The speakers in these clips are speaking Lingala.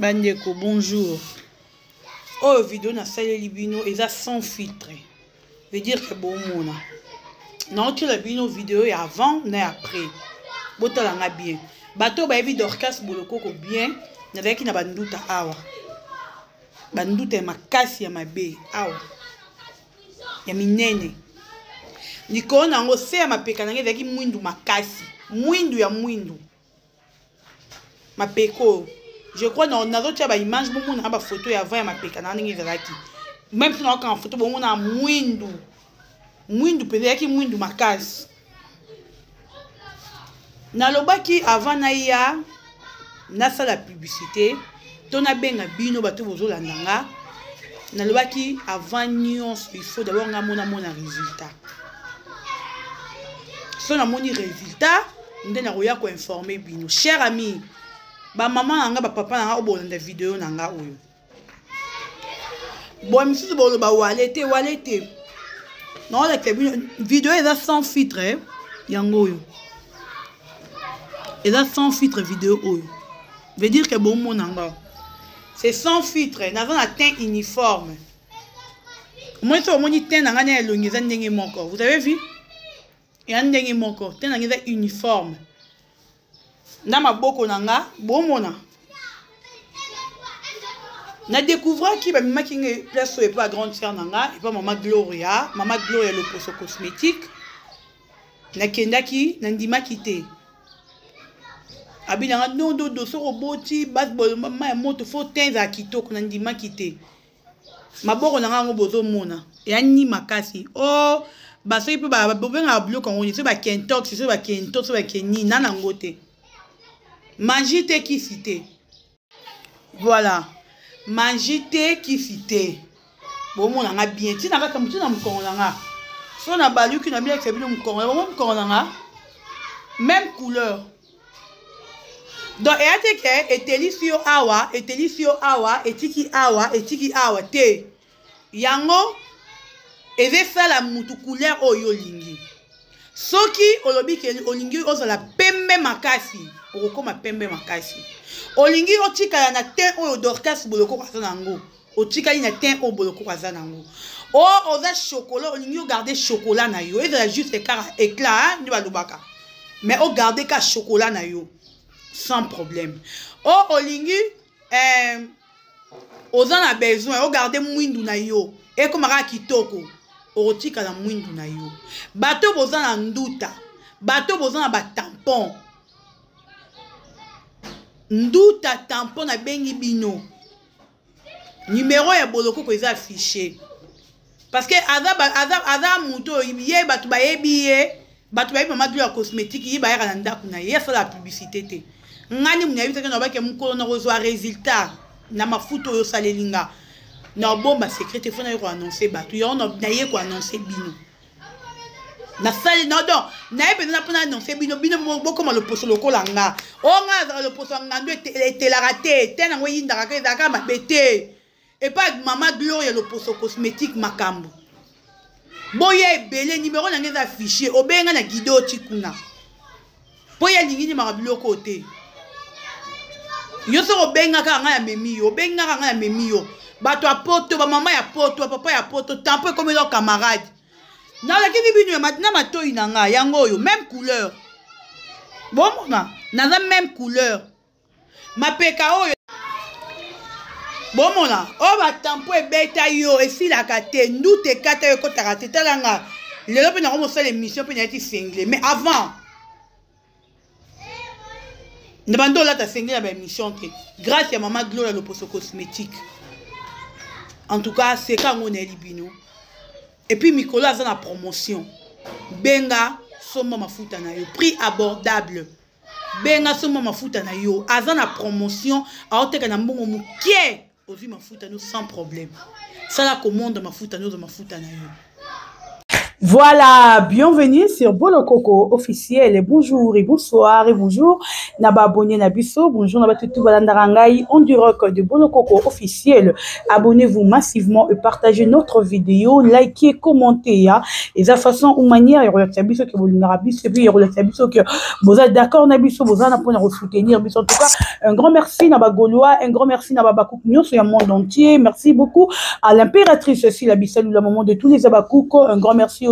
Bandeko, bonjour. Oh, vidéo na salle libino et ça sans filtre. Veut dire que bon mona. Non, tu l'as vu nos vidéos et avant et après. Botalanga bien. Bateau ba evi dorcas boloko ko bien. N'avec na banduta awa. Banduta makasi ya mabe awa. Ya minene. Niko na ngo se mapeka na ngeki mwindu makasi. Mwindu ya mwindu. Mapeko. Je crois que dans d'autres images, on a des photos avant et mapeka na ngi zalaki. Même si on a une photo, on a mwindu. Mwindu peut-être ki mwindu makasi. Na lobaki avant na ya na sala publicité, tona benga bino bato bozolandanga. Na lobaki avant nyonso il faut d'abord ngamona mona résultat. So na moni résultat, ndena roya ko informer bino. Cher ami, ba maman nanga ba papa nanga obolanda vidéo nanga oyo. Bon misi bolo ba walete. Non la vidéo est sans filtre yango oyo. Et là sans filtre vidéo oyo. Veut dire que bon mon nanga. C'est sans filtre, n'avons un teint uniforme. Moi sur mon teint nanga na elongeza ndenge moko. Vous avez vu? Et un ndenge moko, teint nanga uniforme. Na maboko nanga bon mona. Na découvert qui ba mima ki place et pas grande sœur nanga et pas maman Gloria le poso cosmétique. Na kendaki na ndima kité. Abinanga non do so roboti baseball mama moto fo tenza kitoko na ndima kité. Maboko nanga ngo bozo mona. Et ani makasi. Oh baso ipe ba bobenga bloc on dit so ba kentox so ba kentox so ba keni nana ngote. Mangite qui cité. Voilà. Mangite qui cité. Bon mon nga bien. Ti nanga comme tu na mkongo nga. So na balu ki na bien que bino mkongo. Bon mkongo nga. Même couleur. Donc et que etelisio awa, etiki awa te. Yango eze sala mutu couleur oyo lingi. Soki olobi ke olingi ozala pembe makasi. Okoma pembe makasi. Olingi otika na teint oyo dorcas boloko kwa zanango. Otika na teint oyo boloko kwa zanango. O oza chocolat, olingi o garder chocolat na yo. Ezala juste éclat ni balubaka. Mais o garder ka chocolat na yo. Sans problème. O olingi oza na besoin o garder mwindu na yo. E komaka kitoko. Otika na mwindu na yo. Bato boza na nduta. Bato boza na ba tampon. Nduta tampon na bengi bino. Numéro ya boloko ko eza affiché. Parce que ada muto ye batu ba yebiye, batu ba yebi mama de cosmétique yi ba ya na ndaku na ye ça la publicité te. Ngani muna yebisa ke no ba ke mukolo na kozwa résultat na mafuto yo salelinga. Na bomba secret fo na yo annoncer batu yo na ye ko annoncer bino. Na sali non na ye bena pona annoncer bino boko ma le poso lokola nga. O nga le poso nga ndo te la raté tena ngo yinda ka ezaka mabete. Et pas maman Gloria le poso cosmétique makambo. Boye belé numéro na ngeza affiché obenga na guido tikuna. Boye lingini makabilo côté. Yo so obenga ka nga ya memiyo, obenga ka nga ya memiyo. Bato apoto ba mama ya poto, papa ya poto, tampo comme leurs camarades. Na la kini binu maintenant matoi na nga yango yo même couleur. Bon mona, na la même couleur. Ma peka oyo bon mona, o ba tampo e beta yo e fila kate ndute kata yo kota kate talanga. Lelo pe na ko mosala émission pe na eti single mais avant ne bando la ta single la émission te grâce à maman Gloria le poso cosmétique. En tout cas, c'est quand on est libino. Et puis Nicolas a la promotion. Benga somo mafuta na yo, prix abordable. Benga somo mafuta na yo, azan la promotion, a oteka na mbongo mukie. Ozi mafuta no sans problème. Ça la commande mafuta no de mafuta na yo. Voilà, bienvenue sur Bolo Coco officiel. Bonjour et bonsoir et bonjour. Naba abonné Nabiso, bonjour Naba Tutu Balandarangai, on direct de Bolo Coco officiel. Abonnez-vous massivement et partagez notre vidéo, likez, commentez. Et de façon ou manière, il y aura Biso que vous l'avez et puis il y aura Biso que vous êtes d'accord Nabiso, vous allez pour soutenir Biso. En tout cas, un grand merci Naba Gaulois, un grand merci Naba Bakouk Nyo sur le monde entier. Merci beaucoup à l'impératrice aussi, la Bissalou, la maman de tous les Abakouk. Un grand merci aussi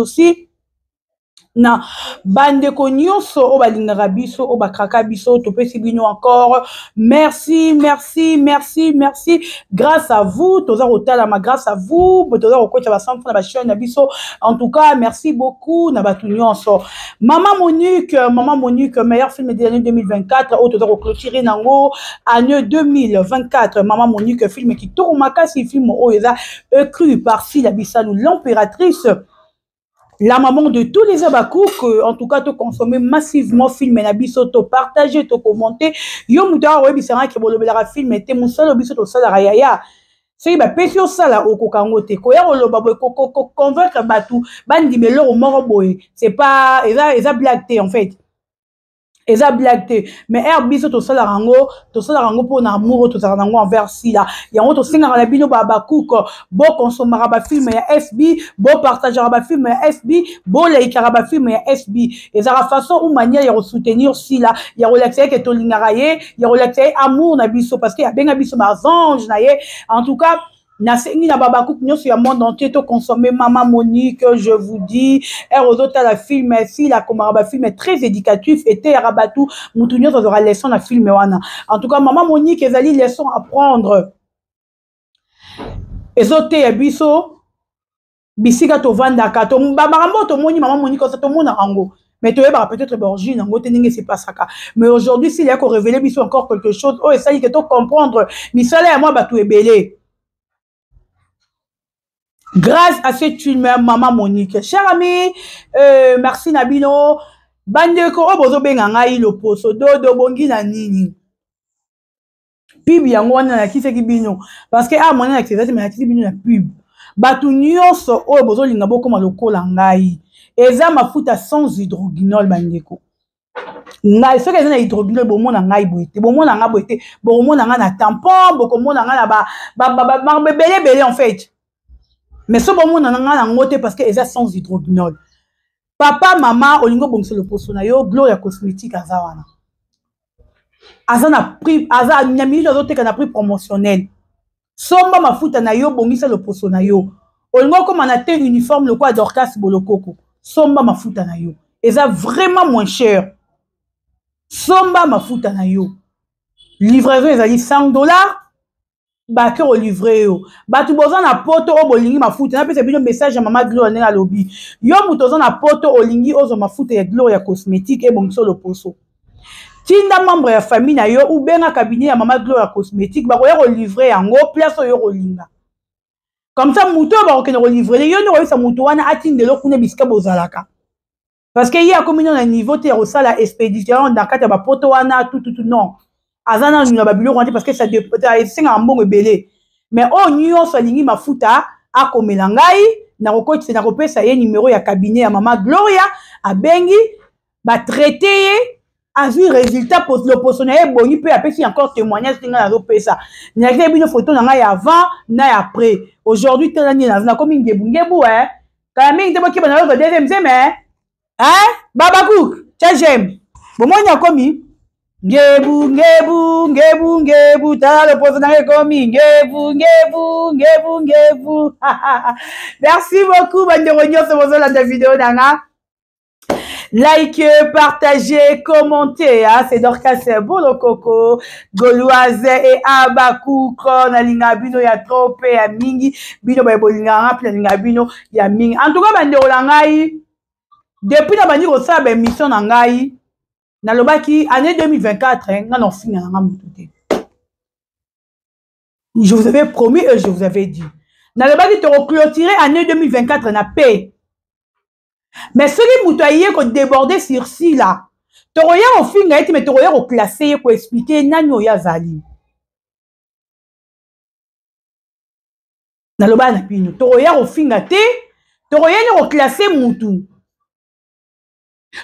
na bande nyonso o balingaka biso o bakraka biso topesi bino encore merci grâce à vous toza kotalama grâce à vous toza kokocha basamfu na bashone na biso en tout cas merci beaucoup na batu nyonso Maman Monique meilleur film de l'année 2024 o toza clôturer nango année 2024 Maman Monique film qui tourne makasi film o eza écrit par Sila Bissalou l'impératrice. La maman de tous les Abakouk, en tout cas, tu consommes massivement film et nabiso, tu partager, tu commenter. Yo mouta ouais bisara qui bolo belara film et te musalo biso to sala rayaya. C'est ba pesio sala au kokangote. Ko ya lo babo ko convaincre batu bandi melo au moro boy. C'est pas eza blague en fait. Eza blague mais biso to sala rango pour na amour to sala rango envers si là yango to singa la bino Abakouk bo consommer ba film ya SB bo partager ba film ya SB bo like ba film ya SB eza façon ou manière ya soutenir si là ya relaxer que to lingara ye ya relaxer amour na biso parce que ya benga biso ba ange na ye en tout cas Nasengi na Babakouk nyoso ya monde entier to consommer Maman Monique, je vous dis, à la film, si la comaraba film est très éducatif, et te rabatou, moutounyo aura leçon la film wana. En tout cas, Maman Monique, ezali leçon à prendre. Ezote ya biso, bisika to vandaka, to babarambo to moni Maman Monique, to mona rango. Mais tu es peut-être borgine, c'est pas ça. Mais aujourd'hui, s'il y a qu'on révélé biso encore quelque chose, oh, essaye que tu comprendre, misale à moi, bah, tu es belé. Grâce à cette film, Maman Monique. Cher ami, merci Nabino. Bandeko, bozo bengangai lo poso do bongi na nini. Pub yango wana na kiseki bino. Parce que ah mona na kiseki mais na kiseki bino na pub. Batu nyonso o bozo linga boko malokola ngai. Eza mafuta sans hydroguinol bandeko. Ngai soki eza na hydroguinol bomona ngai boite. Bomona ngai boite. Bomona ngai na tampon, bomona ngai na belé en fait. Mais ce moment on a ngoté parce que eza sans hydroguinol. Papa maman olingo bongso le poso na yo Gloria cosmétique azawana. Azana prix aza nyami zo teka na prix promotionnel. Somba mafuta na yo bongisa le poso na yo. Olingo comme na te uniforme le quoi Dorcas Bolokoko. Somba mafuta na yo. Eza vraiment moins cher. Somba mafuta na yo. Livraison ezali $100. Baker au livret yo batu boza na poto o bolingi mafuta na pesa bino message ya Mama Gloria na lobby yo mutoza na poto olingi ozo mafuta ya Gloria cosmétique et bonso le poso tinda membre ya famille na yo ou benga cabinet ya Mama Gloria cosmétique ba koya ko livrer yango place yo kolinga comme ça muto ba ko kena ko livrer yo no sa muto wana atindelo kuna bisika bozalaka parce que il y a comme na niveau te ya la expédition dans kata ba poto wana tout non azana nuna babilo kwante parce que ça dépend singa mbongo belé mais o nyonso alingi mafuta akomela ngai na kokoti na kopesa ye numéro ya cabinet ya Mama Gloria abengi ba traiter azui résultat pour le personnel boni peut apesi encore témoignage tinga na pesa na ke bino photo na ngai avant na après aujourd'hui telani na comme ngebu kala mingi te boki bana deuxième semaine Babakouk j'aime bon moi nya komi Ngebu, t'as le poste dans les commis. Ngebu. Merci beaucoup, Banderogno, c'est votre la vidéo, Nana. Likez, partagez, commentez, c'est Dorcas Bolokoko, Gauloise et Abakouk, Nalinga Bino, ya trope, ya mingi, Bino, Bolinga, Nalinga Bino, ya mingi. En tout cas, Banderolangai, depuis la bannière au sable, mission Nangai, Nalobaki, année 2024, non, je vous avais promis et je vous avais dit. Nalobaki, te clôturer année 2024, na paix. Mais ce qui moutoyer qu'on débordait sur ci là, tu regardes au film, mais tu regardes au classé pour expliquer Nanyo Yazali. Naloba na pino, tu regardes au film, tokoyeni classer mutu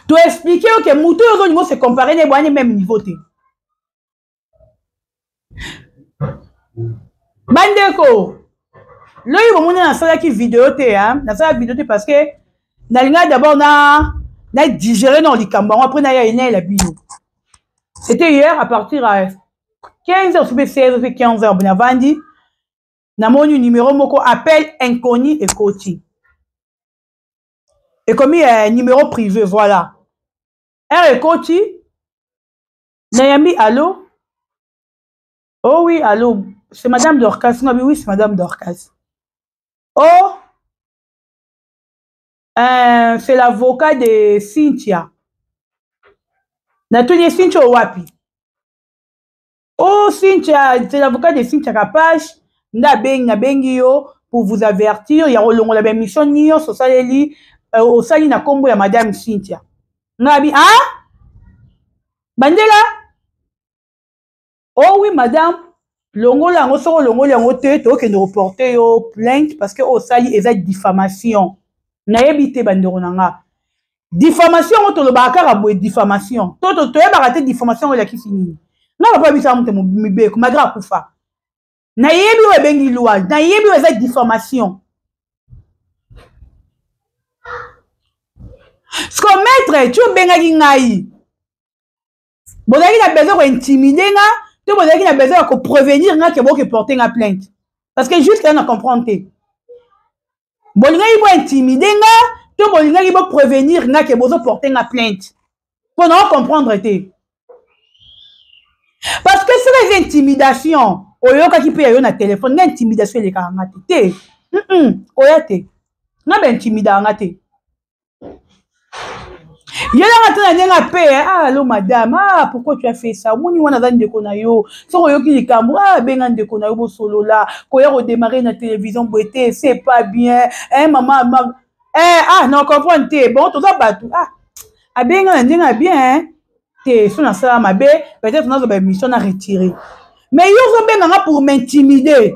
to expliquer que mutu ozo niveau se comparer ne boani même niveau te bandeko loyi bomoni nasalaki vidéo te nasalaki vidéo te parce que nalinga d'abord na digérer dans likambo après na ya la bino. C'était hier à partir à 15h, 16h, 15h, bon avandi. Na mon numéro moko appel inconnu et coaching. Et comme numéro privé, voilà. R coaching. Nayami, allô? Oh oui, allô. C'est Madame Dorcas. Oui, c'est Madame Dorcas. Oh, c'est l'avocat de Cynthia. Nathalie Cynthia Wapi. Oh, Cynthia, c'est l'avocat de Cynthia Capache. Na bengi yo pour vous avertir. Il y a la même mission niyo au sali na kombo ya Madame Cynthia. Nabi, Bandela? Oh oui, Madame. Longola, on sort longola, on te que nous reporter yo plainte parce que au sali est diffamation. Na yebite bandero nanga. Diffamation on to le bakara boy diffamation. To yeba raté diffamation la ki fini. Na pas bisa mute mibe ko magra kufa. Na yebi we bengi loi, na yebi we diffamation. Ce qu'on maître, tu benga ngai. Bozaki na besoin ko intimider nga, tu bozaki na besoin ko prévenir nga ke bo ke porter nga plainte. Parce que juste là na comprendre te. Bolinga ibo intimider nga, tu bolinga ibo prévenir nga ke bozo porter nga plainte. Pour non comprendre te. Parce que c'est les intimidations. Oyoka ki pe yo na téléphone, na intimidation le ka ngate te. Oyate. Na ben intimida ngate. Allô madame, pourquoi tu as fait ça? Mouni wana zan de konayo. So yo ki likambo, benga de konayo bo solo là. Koya redémarrer na télévision boité, c'est pas bien. Maman, non comprendre te. Bon, tout ça batou. Benga ndinga bien, te so na ça mabe, peut-être na zo ba mission à retirer. Mais yo zo benga pour m'intimider.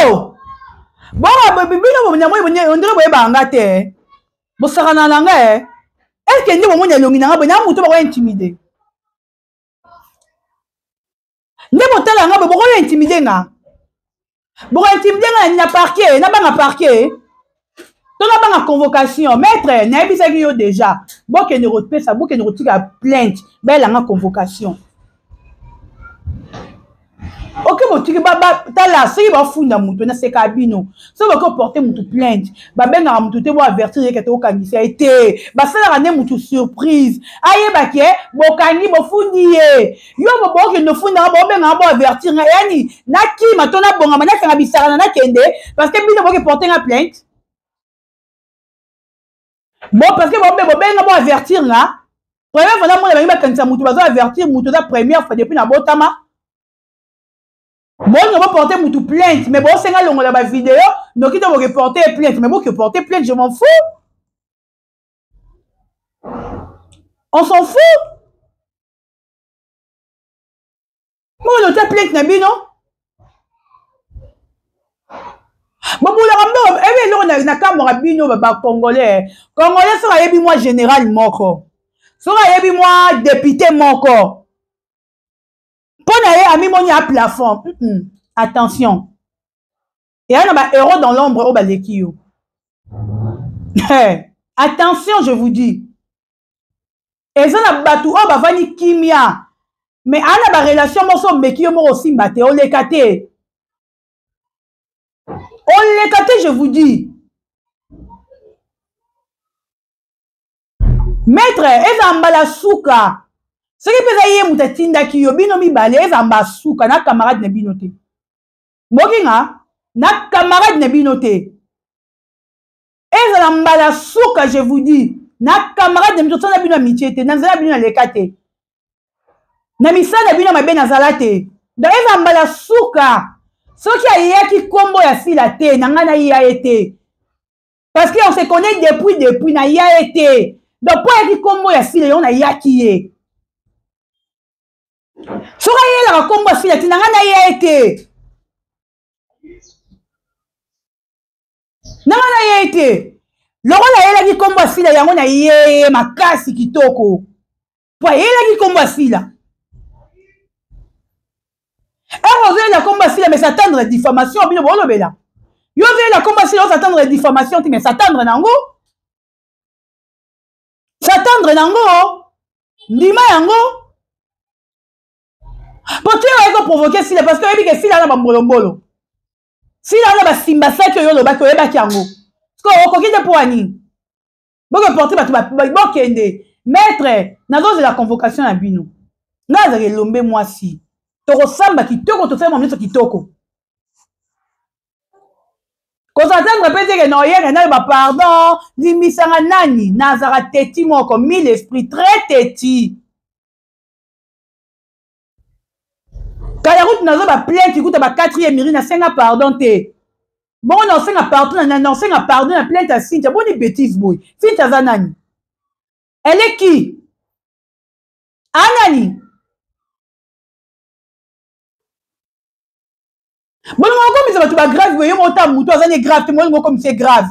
Oh! Bon, on dirait que bangate. Bon, ça rend la langue. Est-ce que nous avons l'illumination? Ben, nous avons intimidé. Nous avons intimidé. Bon, intimidé, il n'y a parquet, il n'y a pas de parquet. Tu n'as pas de convocation. Maître, il y a déjà. Bon, qu'il ne retire ça, bon, qu'il ne retire la plainte. Ben, il y a une convocation. Ok, bon, tu vas là, si tu vas fouiller mutu na se cabino, si tu vas porter mutu plainte, bah ben na mutu te va avertir que tu as kangi ça été, bah ça la rendre mutu surprise. Aye ba ke, bo kangi bo fundiye. Yo bo bo ke no funda bo ben na bo avertir yani, na ki matona bonga mana fanga bisara na kende parce que bino bo ke porter na plainte. Bon parce que bo ben na bo avertir na. Première fois na mo ba kanisa mutu ba avertir mutu la première fois depuis na botama. Bon, on va porter mutu plainte, mais bon, c'est là on a la vidéo, donc il doit reporter plainte, mais bon, que porter plainte, je m'en fous. On s'en fout. Moi, on a plainte, Nabi, non? Bon, pour le ramener, eh bien, là, on a caméra bino, Congolais. Congolais, ça va y moi général moko. Ça va y moi député moko. Pour ami moni à plafond. Attention. Et on a un héros dans l'ombre au balekio. Attention, je vous dis. Et ça n'a pas tout au bavani kimia. Mais on a une relation morceau mekio mo aussi mbate on les kate. On les kate, je vous dis. Maître, ezambala souka. Ce qui peut dire mutatinda ki yo bino mi bale ezamba souka na camarade ne binote. Mokinga na camarade ne binote. Ezambala souka, je vous dis. Na camarade ne binote na bino amitié na zala bino lekate. Na misala bino mabe na zalate. Donc ezambala souka. Ce qui a yaki kombo ya fila te na ngana ya été. Parce qu'on se connaît depuis na ya été. Donc pour yaki kombo ya fila on a yaki ye. Soka yela kombo fila tina ngana ya été. te lokola yelaki kombo asila yango na ye makasi kitoko po yelaki kombo asila ozoyela kombo asila mais s'attendre diffamation bino bolobela yo ozoyela kombo asila s'attendre diffamation te mais s'attendre nango ndima yango po te oyeko provoke sila parce que oyebi ke sila na bambolombolo sila na basimba saki oyo olobaki oyebaki yango parceke okoki te mpo wani bokoporte bato bokende maître nazozela convocation na bino nga azalaka elombe mwasi tokosamba kitoko tosala nyonso kitoko kozatendre mpe teke na oyeke nayo bapardon limbisanga nani nazala teti moko mille esprit très teti kala kutu nazo baplainte kuta ba 4e miri nasenga pardon te bongo naosenga pardon na plainte ya Cynthia boni bêtise boy Cynthia aza nani elle est qui anani bolingo okomisa bato bagrave boye mota mutu azani grave te molingo okomisa grave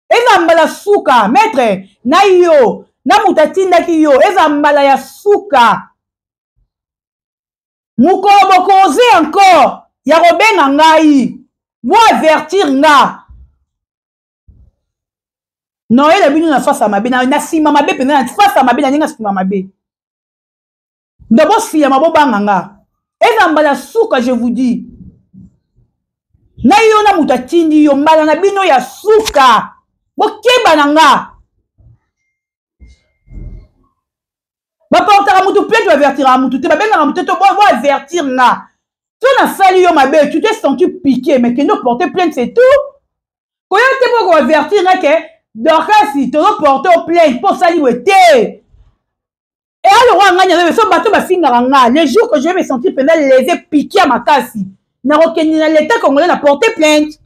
eza mbala suka maître na yo na mutu atindaki yo eza mbala ya suka mokolo bokoze encore ya kobenga ngai bo avertir nga noyela bino na face ya mabe na nsima mabe mpenza na face ya mabe na ndenge nsima mabe ndo bosiyama bobanga nga eza mbala suka je vous dis na yo na mutu atindi yo mbala na bino ya suka bokeba na nga baportaka mutu plainte bavertiraka mutu te babengaka mutu te bo avertir nga so nasali yo mabe tu t'es senti piqué mais kende porter plainte c'est tout koya te po koavertir nga ke dorkasi tozoporte plainte mpo osali we te e aloko nga nyazobe so bato bafingaka nga le jour que je vais me sentir mpenza lese piqué ya makasi nakokende na l'état congolais na porter plainte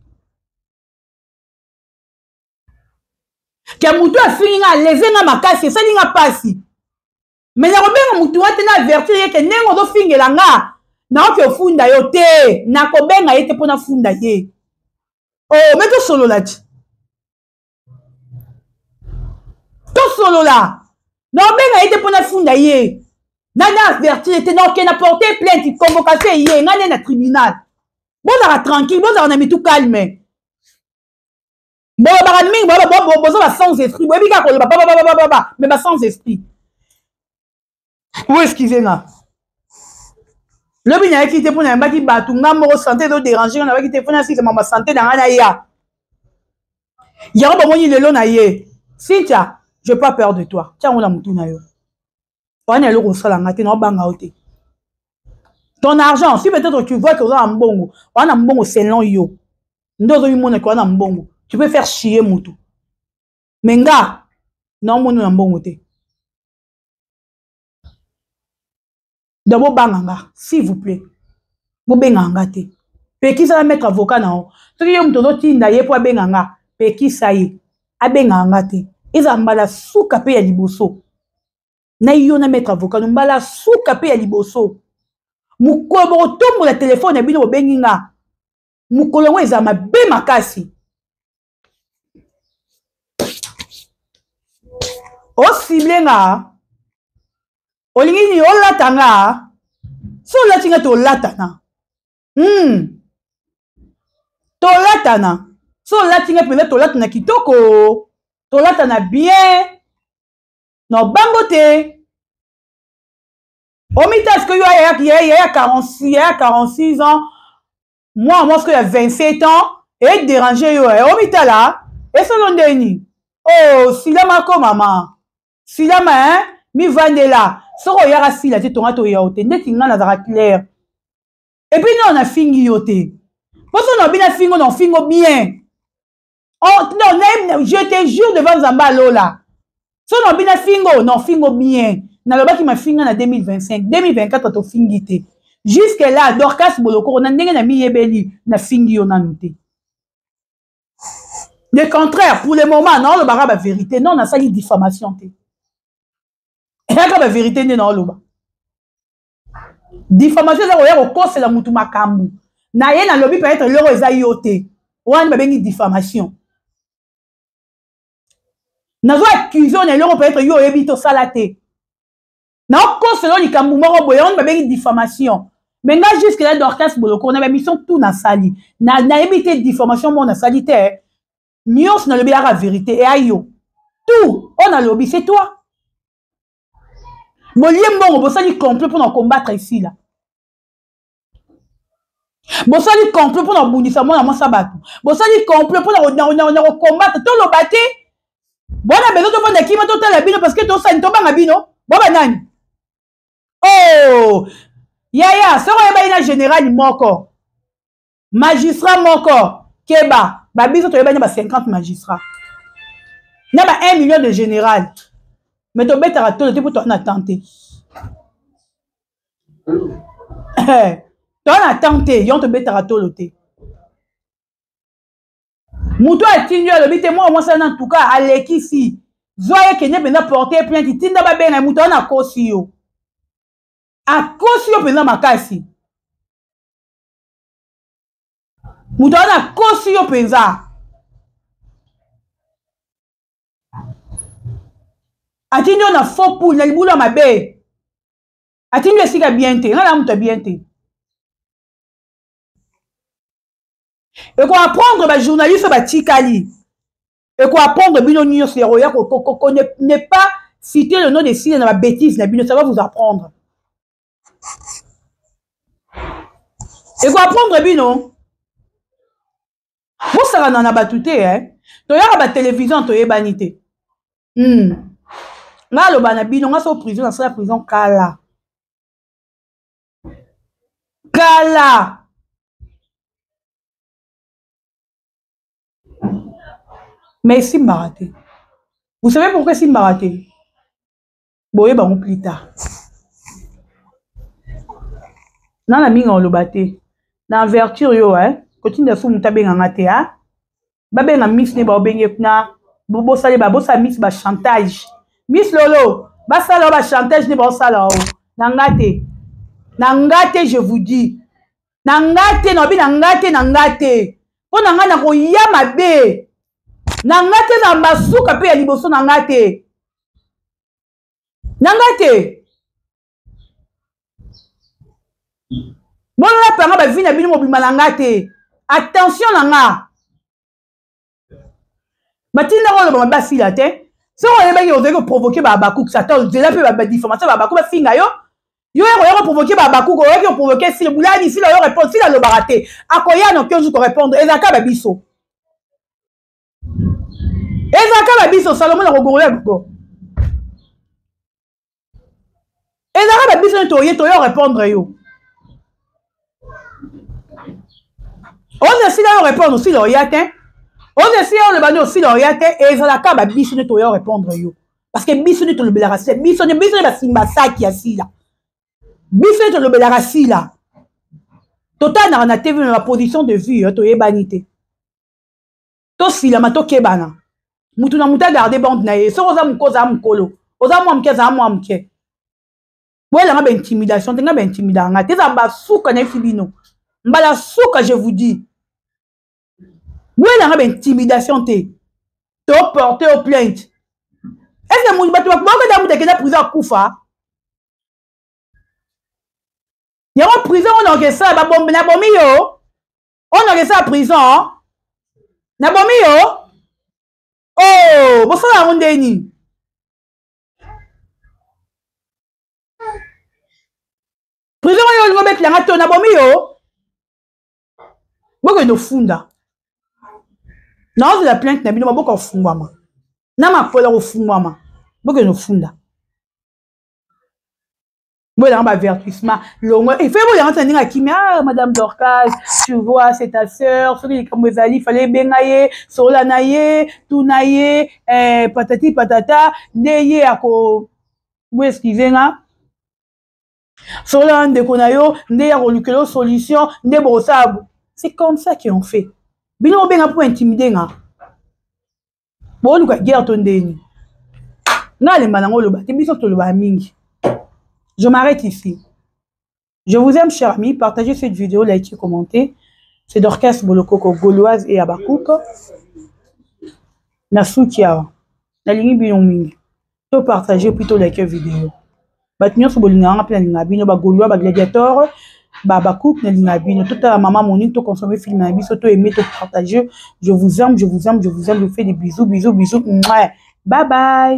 ke mutu afingi nga lese nga makasi esali nga pasi mais nakobenga mutu wa te na avertir ye ke ndenge ozofingela nga naoki ofunda yo te nakobenga ye te mpo nafunda ye o me tosolola ti tosolola naobenga ye te mpo nafunda ye nani avertir ye te naoke na porter plainte convocation ye nga nde na tribunal bozala tranquille bozala na mitu calme bolobaka mingi boza basans esprit boyebi kaka koloba bababababa mais basans esprit o excuse nga lobi nayaki te mpo nayambaki bato nga moko sante ezoderange nga nayebaki te mpo nasisama basante na nga na ya yango bomoni lelo na ye Cynthia je pas peur de toi tiango na mutu na yo wana eloko osala nga te naobanga yo te ton argent si peut-être tu vois que oza na mbongo wana mbongo selon yo nde ozomimonaki wana mbongo tu peux faire chier mutu mais nga naomoni na mbongo te donc bobanga nga s'il vous plaît bobenga nga te pekisa mettre avocat na yo soki yo mutu ozotinda ye mpo abenga nga pekisa ye abenga nga te eza mbala suka mpe ya liboso na yo na mettre avocat no mbala suka mpe ya liboso mokolo bokotombola telefone ya bino bobengi nga mokolo yango eza mabe makasi osible nga olingi nini olata nga so olati nga tolatana tolatana so olati nga mpenza tolatana kitoko tolatana bien na obango te omita ce que yo yaya 46 ans moi moi ce que ya 27 ans et déranger yo omita la esolo ndeni oh silama ko mama silama hein mi vandela soko oyaka sila te tonga toya yo te ndeti nga nazaka clair et puis non nafingi yo te poso no bina fingo no fingo bien oh non je te jure devant Nzamba Lola so no bina fingo no fingo bien nalobaki mafinga na 2025 2024 to fingi te jusque là Dorcas Boloko na ndenge na miyebeli na fingi yo nanu te le contraire pour le moment non lobaka ba vérité non na sali diffamation te eka ba vérité nde na loba diffamation eza koya kokosela mutu makambo na ye na lobi peut-être lero eza yo te wani babengi diffamation nazo accusé on eloko peut-être yo oyebi tosala te na okoselo likambo moko boye on babengi diffamation mais nga jusque là Dorcas Boloko na mission tout na sali na yebi te diffamation mo na sali te nyos na lobi la vérité et ayo tout on a lobby c'est toi bolie mbongo bosali complot pour nous combattre ici là bosali complot pour nous bundisa mona mwasa bato bosali complot pour nous combattre to lo baté bona bezo to fanda kima to tala bino parce que to sani to banga bino boba nani oh yaya soko yeba ina général moko magistrat moko keba ba biso to yeba ni ba 50 magistrats na ba 1 million de général mais to betara to te pour to na tenté to na tenté yon to betara to loté muto atinyo alobite moi ça en tout cas aleki si zoye kenye pena porter plainte tinda ba benga muto na kosi yo akosi yo pena makasi muto na kosi yo penza atinyo na faux poule na libula mabe atinyo esika bien te ngala muto bien te et quoi apprendre ba journaliste ba tikali et quoi apprendre bino nyos ya ko ne pas citer le nom des signes dans la bêtise na bino ça va vous apprendre et quoi apprendre bino vous sera na batute hein to ya ba télévision to yebanité nga lo bana bino nga so prison na sa prison kala mais si maraté. Vous savez pourquoi si maraté? Boye ba mon plus tard. Dans la minga on le batté. Dans vertu yo hein, continue de fou mutabe ngate ha. Ba benga miss ne ba benye kuna bobo sale ba bossa miss ba chantage. Miss Lolo, ba sala ba chantage ne ba sala o. Nangate. Nangate je vous dis. Nangate no bi nangate. Po nanga na ko ya mabe. Nangate na masuka pe ya liboso nangate bon la panga ba vina bino mobima nangate attention nanga batinda ko ba basi la te so on eba yo veko provoquer ba bakou ça t'a zela pe ba diffamation ba bakou ba finga yo yo provoquer ba bakou ko yo provoquer si le boulani si la yo répondre si la lo baraté akoya no kyo ko répondre ezaka ba biso ezaka ba biso Salomon na kogoroya go ezaka ba biso to yo répondre yo on essaie de répondre aussi le yatin on essaie de le bando aussi le yatin ezaka ba biso to yo répondre yo parce que biso to le belarasi biso ba simba saki asila biso to le belarasi là total na TV na position de vue to yebanité to sila mato kebana mutu na muta garder bande na ye so oza mukoza mukolo oza mwa mke za mwa mke wala nga ba intimidation tenga ba intimidanga teza ba suka na fibino mbala suka je vous dis wala nga ba intimidation te to porter aux plaintes est-ce que mutu batu bakoko da muta kena prison kufa yaro prison on a ça ba bombe na bomi yo on a ça prison na bomi yo oh, vous savez un déni. Prison yo ngo bet langa tona bomi yo. Boko no funda. Non, la plainte na bino boko fungwama. Na ma pola ko fungwama. Boko no funda. Moi là on va avertissement longo et fait moi rentrer ninga kimi ah madame Dorcas tu vois c'est ta sœur celui comme vous allez fallait bengaye sola naye tout naye patati patata ndeye ako vous excusez nga sola ndeko nayo ndeye ako lukelo solution nde bosabu c'est comme ça qu'on fait bino benga pour intimider nga bon luka guerre ton ndeni na le manango lo ba te biso to lo ba mingi. Je m'arrête ici. Je vous aime, chers amis. Partagez cette vidéo, likez, commentez. C'est Dorcas Boloko, Gauloise et Abakouk. Nasukiawa. nalingi bino mingi to partager plutôt like vidéo bato nyonso bolinganga mpe nalinga bino bagolwa bagladiator bacook nalinga bino totala mama Monique to consommer film na biso to aimer to partager je vous aime je vous fais des bisous bye bye.